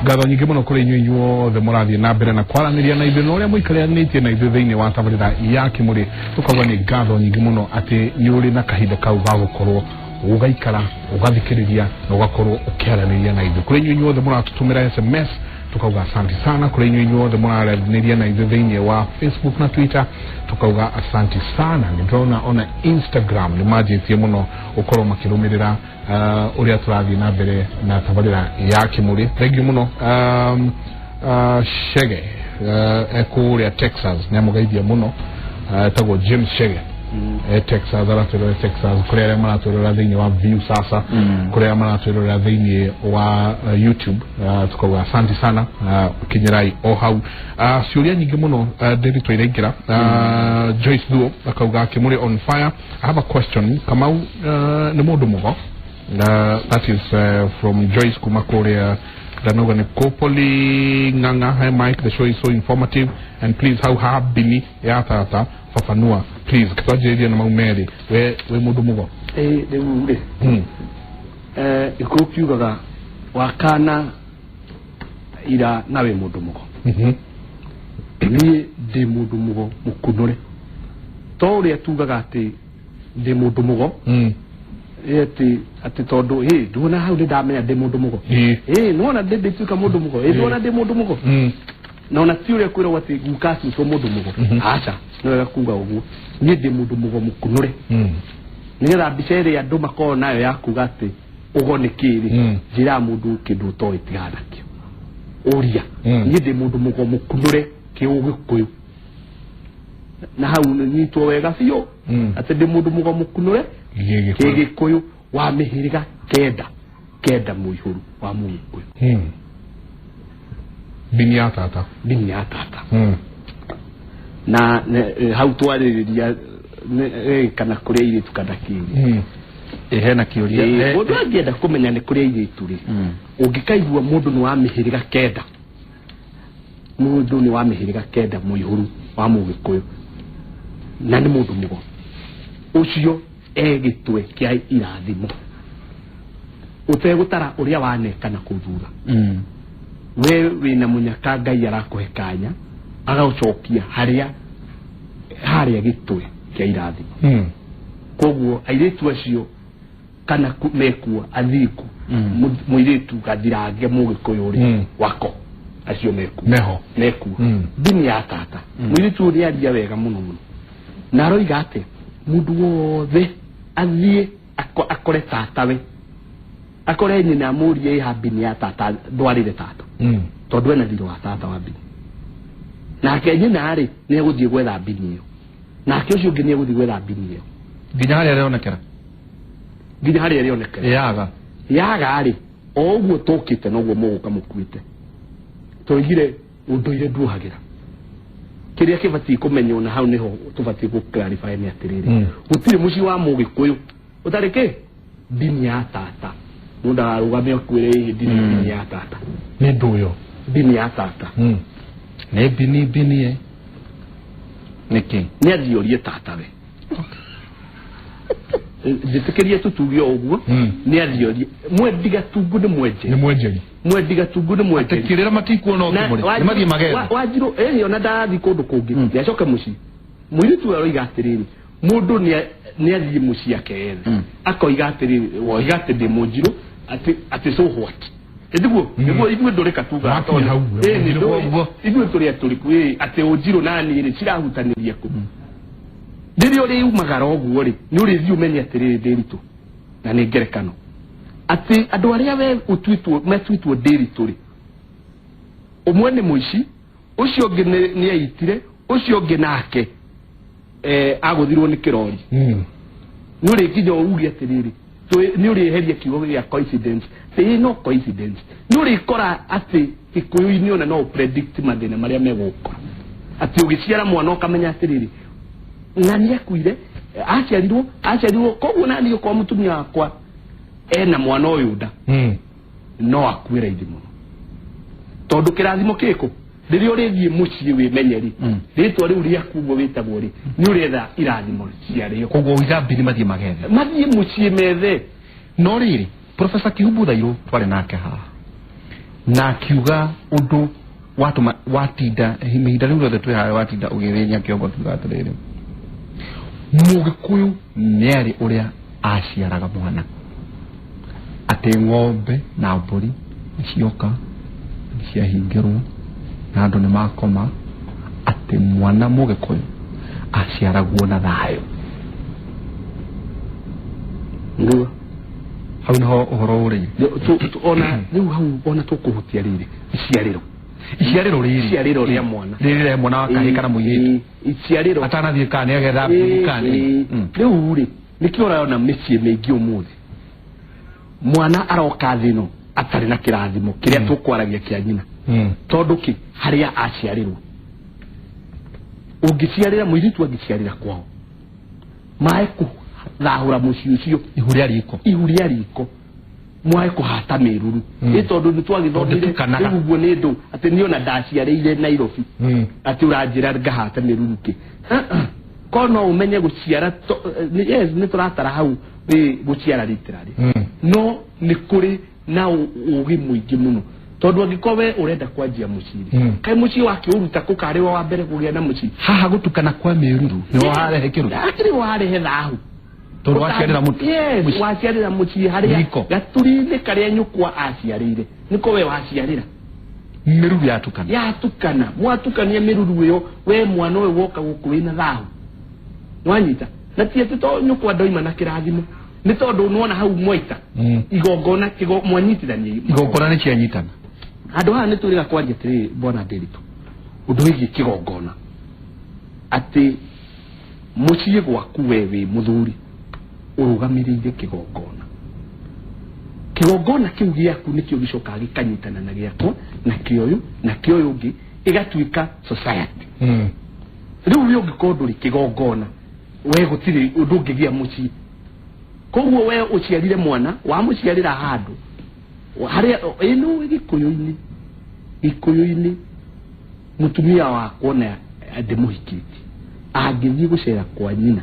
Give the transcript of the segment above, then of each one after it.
ngatho nyingi muno kuri inyu inyuothe murathie na mbere na kwaraniria na ithuĩ na ũrĩa mũikaranitie na ithuĩ thĩinĩ wa tabarĩra ya Kĩmũrĩ tukauga nĩ ngatho nyingi muno atĩ nĩ ũrĩ na kahinda kau ga gũkorwo ugaikara ugathikĩrĩria na ugakorwo ũkĩaranĩria na ithuĩ kuri inyu inyuothe mũratũtũmĩra SMS tukauga asante sana kuri inyu inyuothe mũraranĩria na ithuĩ thĩinĩ wa Facebook na Twitter tukauga asante sana nĩndĩrona ona Instagram nĩ manjĩtie mũno ũkorwo makĩrũmĩrĩra ũrĩa tũrathiĩ na mbere na tabarĩra ya Kĩmũrĩ thengiũ mũno Shege ekũrĩa Texas nĩ amũgeithia mũno tagwo James Shege Texas aratwĩrora Texas kũrĩa arĩa maratwĩrora thĩinĩ wa View sasa kũrĩa maratwĩrora thĩinĩ wa YouTube tukauga asante sana kinyerai o hau ciũria nyingĩ mũno ndĩrĩ twĩraingĩra Joyce Duo akauga Kĩmũrĩ on fire. I have a question Kamau nĩ mũndũ mũgo that is from Joyce kuma kũrĩa Danoga ni Kopoli Nganga. Hi Mike, the show is so informative and please how bini ya tata fafanua please kitwaje na maumeri we mundu mugo de mure ikokiugaga wakana ira nawe mundu mugo ni de mundu mugo mukunure to ria tugaga ati de mundu mugo ati tondu ndona hau ndamenya de mundu mugo nona de tuka mundu mugo ndona de mundu mugo naona tiure kwira wati gukasi so mundu mugo acha no kuga ugu ni de mundu mugo mukunure ngira bicere ya nduma ko nayo yakuga ati ugonekiri jira mundu kindu to itiganakio uria ni de mundu mugo mukunure kiugikuyu na hau ni to wega fiyo ati de mundu mugo mukunure kigikuyu wa mihiriga kenda muihuru wa muikuyu bini ya tata na hau twarĩrĩria kana kũrĩa irĩtu kana kĩrĩ hena kĩũria mũndũ angĩenda kũmenya nĩ kũrĩa irĩtu rĩ ũngĩkaigua mũndũ nĩ wa mĩhĩrĩga kenda mũndũ nĩ wa mĩhĩrĩga kenda mũihũru wa mũgĩkũyũ na nĩ mũndũ mũgo ũcio gĩtwe kĩa irathimo ũtegũtara ũrĩa wanekana kũthura we wina munyaka Ngai arakũhe kanya agaucokia harĩa gĩtwe kĩa irathimo koguo airĩtu acio kana mekuo athiku mũirĩtu gathirange mũgĩkũyũ ũrĩa wako acio mekuo dini ya tata mũirĩtu ũrĩa aria wega mũno na aroiga atĩ mũndũ wothe athiĩ akore tatawe akore nyina mũrie habini ya tata ndwarire tata tondu ena thiro wa tata wa bini nake nyina rĩ nĩ egũthiĩ gwetha bini ĩyo nake ũcio ũngĩ nĩ egũthiĩ gwetha bini ĩyo nginya harĩa ĩrĩonekera yaga rĩ o ũguo tũkĩte noguo mũgũka mũkuĩte tũigire ũndũire nduhagĩra kĩrĩa kĩbatiĩ kũmenywo na hau nĩho tũbatiĩ gũclarify nĩ atĩrĩrĩ gũtirĩ mũciĩ wa mũgĩkũyũ ũtarĩ kĩ bini ya tata mundu arugame akwire dini ya tata ni nduyo dini ya tata ne bini niki ni athiorie tata we nditekeria tutugio uguo ni athiorie mwediga tugu ni mwediga tugu ni mweje tekirira matikuona okimuri ni mathie magera wajiro ona ndathi kundu kungi yacoka muci muiritu aroiga atiriri mundu ni athie muci akethe akoiga atiriri woiga atinde mujiro ati so what niguo igwe ndoreka tuga atona igwe turi ati ujiro nani ri cirahutaniria ku ndirio ri umagara oguo ri ni uri thi umenya atiriri ndiritu na ni ngerekano ati andu aria we metwitwo ndiritu ri umwe ni muici ucio ngi ni aitire ucio ngi nake aguthirwo ni kirori ni uri kinya ugi atiriri ni uri heria kiugo ya coincidence no coincidence ni uri kora ati ikuyu-ini ona no predict mathina maria megukora ati ugiciara mwana ukamenya atiriri ngani akuire aciarirwo koguo nani uko mutumia wakwa ena mwana uyu nda no akuire ithimo tondu kirathimo kiko ndirio rithie mucii we menyeri ritwa riu ria kugo witagwo ri ni uretha irathimo ciario koguo ithambiri mathie magethe mucii methe no riri Professor Kihubu Thairu twari nake haha na kiuga undu watu watinda ihinda riu rothe twihae watinda ugithenya kiongo tuga atiriri Mugikuyu niari uria aciaraga mwana ati ng'ombe na mburi nicioka niciahingirwo na andu ni makoma ati mwana Mugikuyu aciaragwo na thayo nduga hau niho uhoro uri ona riu hau ona tukuhutia riri iciariro ria mwana riri mwana wakahikana muyitu iciariro atanathie kana agetha bukani riu ri nikio ona micii mingi umuthi mwana aroka thino atari na kirathimo kiria tukwaragia kia nyina tondu ki haria aciarirwo ungiciarira muiritu angiciarira kwao mae kuthahura mucii ucio ihuria riko mwae kuhata miruru itondu ni twagithomire uguo ni ndu ati ni ona ndaciarire Nairobi ati uranjira ngahata miruru ki kono umenye guciara yes ni turatara hau guciara literally no ni kuri na ugi muingi muno tondu angikowe urenda kwanjia muciri kai mucii wake uruta kukariwa wa mbere kugia na mucii haha gutukana kwa miruru ni warehe kiru atiri warehe thahu tondu waciarira mutu yes waciarira mucii haria gaturinde karia nyukwa aciarire niko we waciarira miruru yatukana mwatukania miruru yo we mwana we woka gukuina thahu mwanyita na tiete to nyukwa ndoima na kirathimo ni tondu nuona hau mwaita igongona mwanyitithania igongona ni cianyitana andu haha ni turiga kwanjia tiri bona Nderitu undu wigi kigongona ati mucii gwaku wewe muthuri urugamirire kigongona kiu giaku nikio gicoka gikanyitana na giakwa na kioyo ungi igatuika society riu yo gikoduri kigongona we gutiri undu ngigia mucii koguo we uciarire mwana wa muciarira handu haria ino gikuyuini mutumia wa kuona ademuhikiti agithii gucera kwa nyina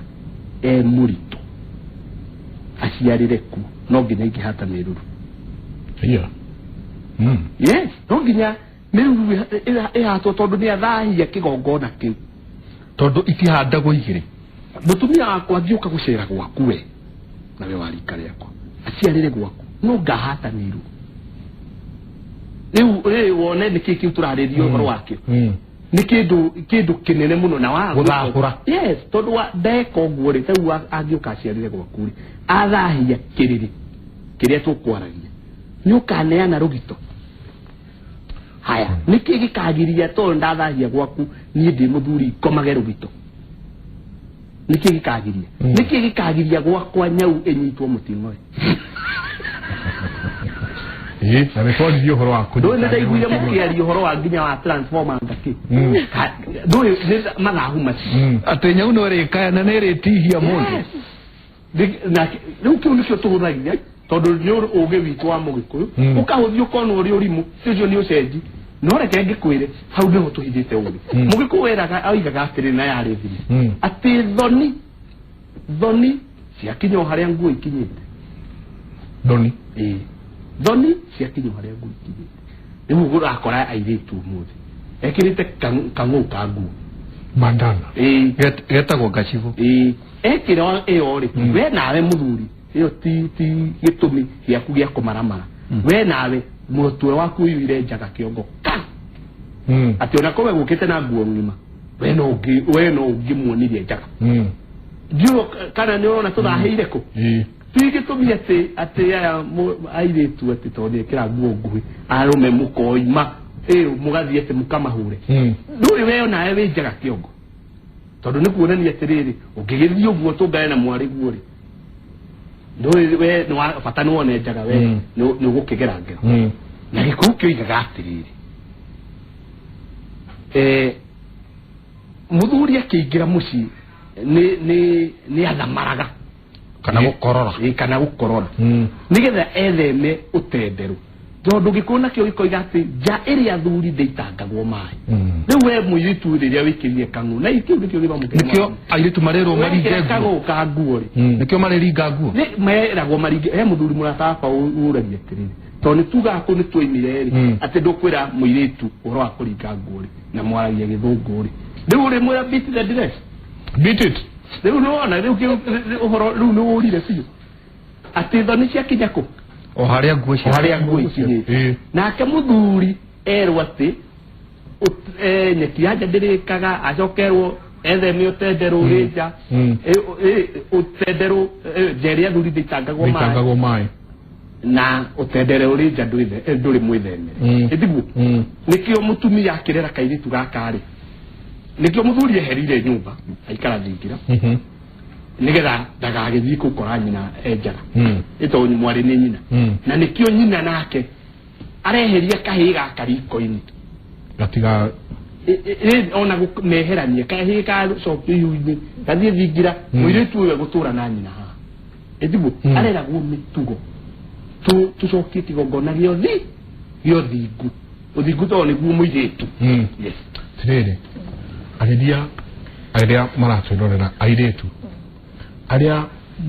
murito aciarire ku no nginya ingihata miruru yes no nginya miruru ihatwo tondu ni athahia kigongona kiu tondu itihandagwo igiri mutumia wakwa ngiuka gucera gwaku we na we warika riakwa aciarire gwaku no ngahata miruru riu wone niki kiu turaririo horo wakio ni kindu kinene muno na wa guthahura yes tondu wa ndeka uguo ri tau angiuka aciarire gwaku ri athahia kiriri kiria tukwaragia nyukaneana rugito haya niki gikagiria tondu ndathahia gwaku ni ndi muthuri komage rugito niki gikagiria gwakwa nyau enyitwo mutingo na rekodi dio horo wako ndo nda iguire mukiari horo wa nginya wa transformer ngaki ndo magahuma ate nyau no reka na nere tihia mundu na riu kiu nicio tuhuthagia tondu ni uge witu wa Mugikuyu ukahuthio kono uri urimu cio ni ucenji no reke ngikwire hau niho tuhithite uge Mugikuyu eraga aigaga atiri na yari thiri ati thoni ciakinyo haria nguo ikinyite thoni ciakinyo haria nguo ikinyite riu gurakora airitu muthi ekirite kangu kangu bandana getagwo gacigo ekira ori we nawe muthuri iyo ti gitumi giaku gia kumaramara we nawe mutwe waku uyire njaga kiongo ati ona kowe gukite na nguo ngima we no ungimuonirie njaga ndio kana ni ona tuthaheire ku ti gitumi ati ya airitu ati tondu kira nguo nguhi arume mukoima mugathie ati mukamahure nduri we nawe we njaga kiongo tondu ni kuonania atiriri ungigithio guo tungane na mwari guori nduri we no bata no one njaga we ni gukigera ngero na gikukio igaga atiriri muthuri akiingira mucii ni athamaraga kana gukorora nigetha etheme utenderu tondu gikuna kio gikoiga ati nja iria thuri ndeitangagwo mai riu we muiritu riria wikirie kangu na ikio nikio giba mukenya nikio airitu marero maringe kangu kanguori nikio mareringa nguo ni meragwo maringe he muthuri murataba uragia tiriri to ni tuga ko ni twoimire ate ndukwira muiritu uro akuringa nguri na mwaragia githunguri riu ri mwira beat the dress beat it riu no riu uhoro riu ni urire biu ate thoni cia kinyako o haria nguo ici nake muthuri erwo ati nyeki yanja ndirikaga acokerwo etheme utendero rija utendero jeria thuri nditangagwo mai na utendere urija nduri mwitheme ithiguo nikio mutumia akirera kairitu gakari nikio muthuri eherire nyumba aikara thingira nigetha ndagagithii gukora nyina enjaga ito mwari ni nyina na nikio nyina nake areheria kahiga kariko-ini gatiga ona gumeherania kahiga cokiu-ini gathie thingira muiritu we gutura na nyina ha ithiguo areragwo mitugo tucokie kigongona giothingu uthingu to niguo muiritu yes tiriri aria maratwirorera airetu aria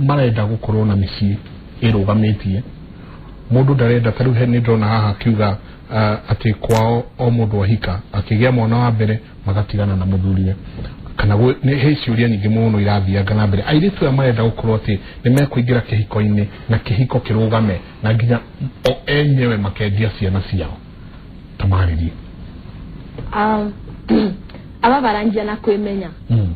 marenda gukorwo na micii irugamitie mundu ndarenda taru heni ndona haha kiuga ati kwao o mundu ahika akigia mwana wa mbere magatigana na muthuriwe kana ni heciuria nyingi muno irathianga na mbere airetu marenda gukorwo ati nimekuingira kihiko-ini na kihiko kirugame na nginya o enyewe makendia ciana ciao tamariri aba barangia na kwimenya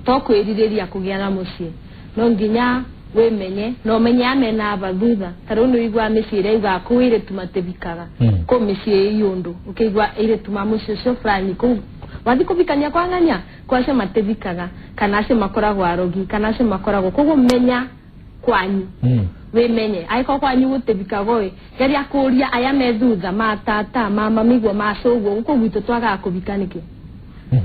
to kwiririria kugia na mucii no nginya wemenye no menya amena abathutha taruno igwa micire igwa kuire tumatebikaga ko micire yundu ukigwa ire tumamucio cio frani ko wathi kubikania kwa nganya kwace matebikaga kana ce makoragwo arogi kana ce makoragwo kogo menya kwanyu wemenye aiko kwanyu gutebikaga we geria kuria aya methutha matata mama migwa macugwo uko gwitu twaga kubikanike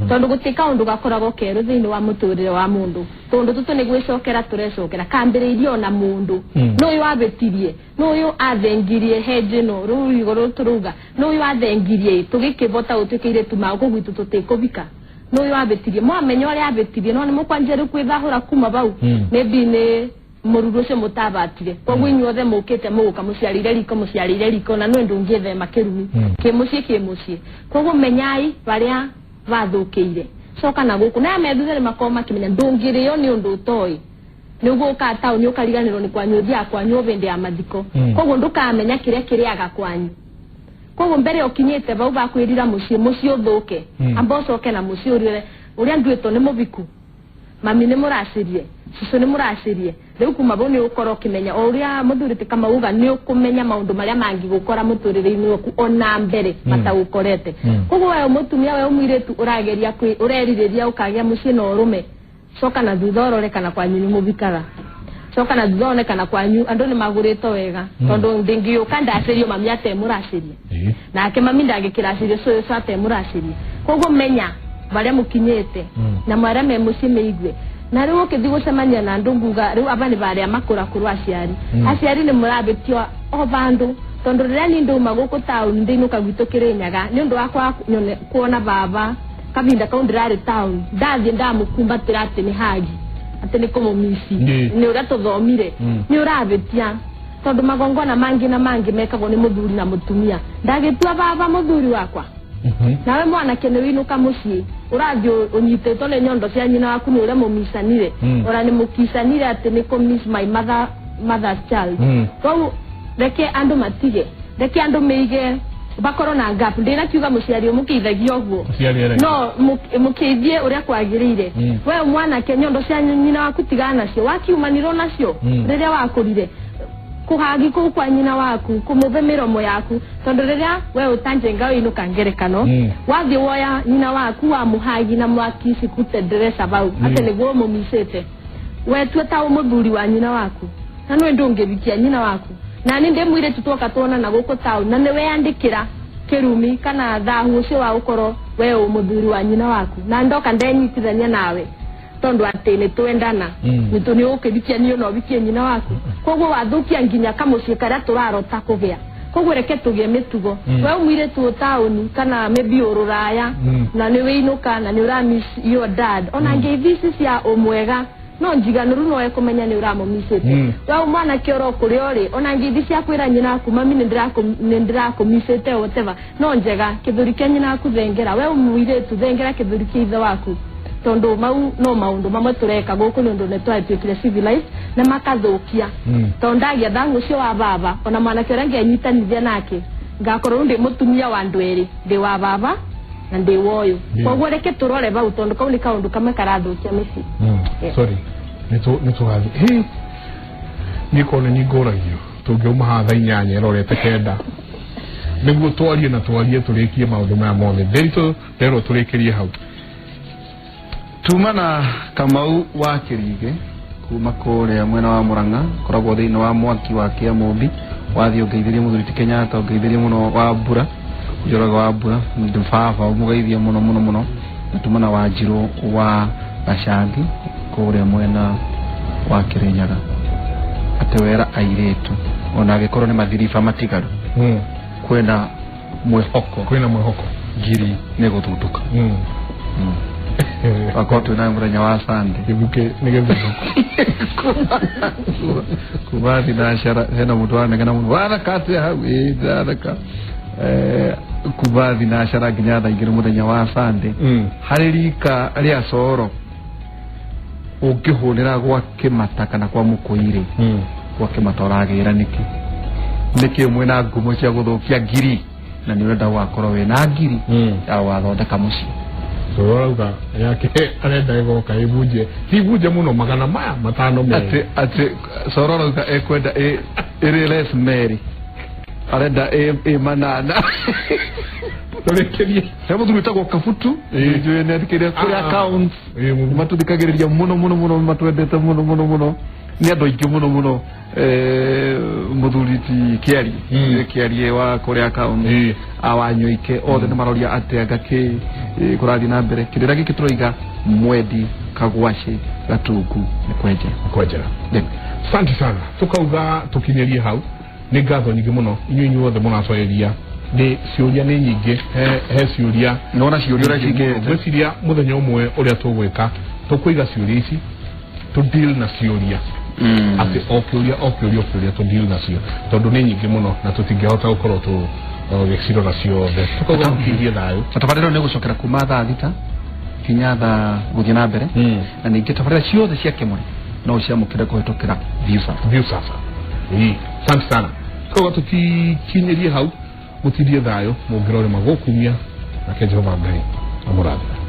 tondu gutika undu gakoragwo keru thiini wa muturire wa mundu tondu tutu ni gwicokera turecokera kambiriirio na mundu no yu abetirie no yu athengirie hejino ru igoro turuga no yu athengirie tugikivota utikire tuma uko gwitu tutikubika no yu abetirie mwamenyo ari abetirie no ni mukwanjere kwithahura kuma bau maybe ne mururu ce mutabatire koguo inyuothe mukite muguka muciarire riko na no ndungiethe makirumi kimucie koguo menyai baria bathukiire coka na guku na methuthe makoma kimenya ndungirio ni undu utoi ni uguka tauni ni ukariganirwo ni kwanyuthia kwanyu bende ya mathiko koguo ndukamenya kiriaga kwanyu koguo mbere okinyite bau bakwirira mucii uthuke amba ucoke na mucii uria nduitwo ni mubiku mami ni muracirie cico ni muracirie riu kuma bau ni ukoro kimenya uria muthurite kama uga ni ukumenya maundu maria mangi gukora muturire-ini waku ona mbere matagukorete koguo we mutumia we umwiretu urageria ureririria ukagia mucii na urume coka na thutha urore kana kwanyu ni mubikaga coka na thutha one kana kwanyu andu ni magurito wega tondu ndingiuka ndacirio mami ate muracirie nake mami ndagikiracirie so ate muracirie koguo menya baria mukinyete na mwara me mucii meigwe na riu ukithi gucemania na ndunguga riu aba ni baria makura kuru aciari ni murabitio o bandu tondu riria ni nduma guku town ndinuka gwitu Kirinyaga ni undu wakwa kuona baba kabinda kau ndirari town ndathie ndamukumbatira ati ni hagi ati ni kumumisi ni uria tuthomire ni urabitia tondu magongona mangi na mangi mekagwo ni muthuri na mutumia ndagitua baba muthuri wakwa nawe mwana kene winuka mucii urathie unyitetwo ni nyondo cia nyina waku ni uria mumicanire ora ni mukicanire ati ni ko miss my mother's child koguo reke andu matige reke andu meige bakoro na gap ndina kiuga muciari umukithagia uguo no mukithie uria kwagirire we mwana ke nyondo cia nyina waku tigana cio wakiumaniro nacio riria wakurire kuhagi ku kwa nyina waku kumuthe miromo yaku tondu riria we utanjenga inuka ngerekano wathie woya nyina waku wa muhagi na mwaki cikute dressa bau ate niguo mumicete we tweta umuthuri wa nyina waku na no ndungibikia nyina waku na ni ndemwire tutoka tuona na guku town na niwe andikira kirumi kana thahu ucio wa ukoro we umuthuri wa nyina waku na ndoka ndenyitithania nawe tondu ati ni twendana ni tuni ukibikia niyo no bikie nyina waku koguo wathukia nginya kamucii karia turarota kugia koguo reke tugie mitugo we umwire tu town kana maybe ururaya na ni winuka na ni ura miss your dad ona ngeithi cia umwega no njiganuru no ekumenya ni uramumisete wa mwana kioro kuri ori ona ngidi cia kwira nyina ku mami nindirakumisete whatever no njega kithuri kenyina kuthengera we umuire tu thengera kithuri kithe waku tondo mau no maundu mamwe tureka guku nundu ne twatwikire civilized na makathukia tondagia thangu cio wa baba ona mwana kirange anyitanithia nake ngakorwo ndi mutumia wa ndweri ndi wa baba na ndi woyo koguo reke turore bau tondu kau ni kaundu kamwe karathukia misi sorry nito gathi nikone nigoragio tungiuma hatha inyanya rorete kenda niguo twarie na twarie turikie maundu maya mothe ndito rero turikirie hau tumana Kamau wa Kirige kuma kuria mwena wa Muranga koragwo thiini wa mwaki wa Kiamumbi wathi ungeithirie muthuri Kenyatta ungeithirie muno wa Mbura Njoroge wa Mbura ndifava umugeithia muno tumana wa Njiro wa Gachangi kuria mwena wa Kirinyaga atewera airetu ona gikorwo ni mathirifa matigaru kwena mwihoko ngiri ni guthutuka akotu na murenya wa Sande ibuke nigethe kubathi na shara hena mtu anegana wana kati hau idaka kubathi na shara ginyatha ingire murenya wa Sande haririka ria coro ukihunira gwa Kimata kana kwa Mukuire kwa Kimata oragira niki mwena ngumo cia guthukia ngiri na ni urenda wakorwo we na ngiri ya wathondeka muci Sorauga yake arenda igoka ibuje ibuje muno magana maya matano me ate sorauga ekwenda less Mary arenda manana torekerie hebo tumitago kafutu njwe ne ndikire kuri account matudikagiriria muno matwendete muno ni andu aingi muno muthuriti kiari wa kuri account awanyoike othe ni maroria atenga ki kurathi na mbere kirira giki turoiga Mwedi Kagwashi Gatungu ni kwenjera asante sana tukauga tukinyerie hau ni ngatho nyingi muno inyuĩ othe mũracoreria ni ciuria ni nyingi he ciuria nona ciuria racingite gwiciria muthenya umwe uria tugwika tukuiga ciuria ici tu deal na ciuria ati okiuria tu deal na cio tondu ni nyingi muno na tutingihota gukorwo tu giciro na ciothe tukauga tukirie thayu tabarĩro ni gucokera kuma thaa thita kinya thaa guthii na mbere na ningi tabarĩra ciothe cia Kimuri no ciamukire kuhetũkĩra view sasa asante sana tukauga tukikinyerie hau mutirie thayu mungirore magukumia na Jehova Ngai amurathime.